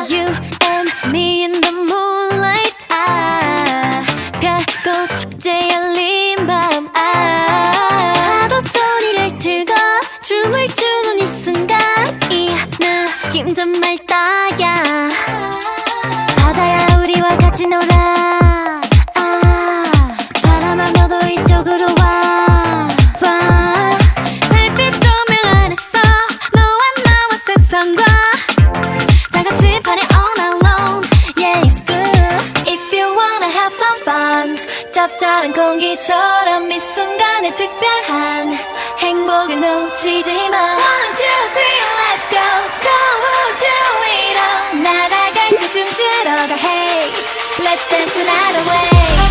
You and me in the moonlight. 별꽃 축제 열린 밤. 파도 소리를 들고 춤을 추는 이 순간. 이 느낌 정말 딱이야. 바다야 우리와 같이 놀아. 바람아 너도 이쪽으로 와. 달빛 조명 안에서 너와 나와 세상과 다같이 party all night long. Yeah, it's good if you wanna have some fun. 짭짤한 공기처럼 이 순간에 특별한 행복을 놓치지 마. 1, 2, 3, let's go. Don't do it all. 날아갈 때 춤추러 가. Hey, let's dance the night away.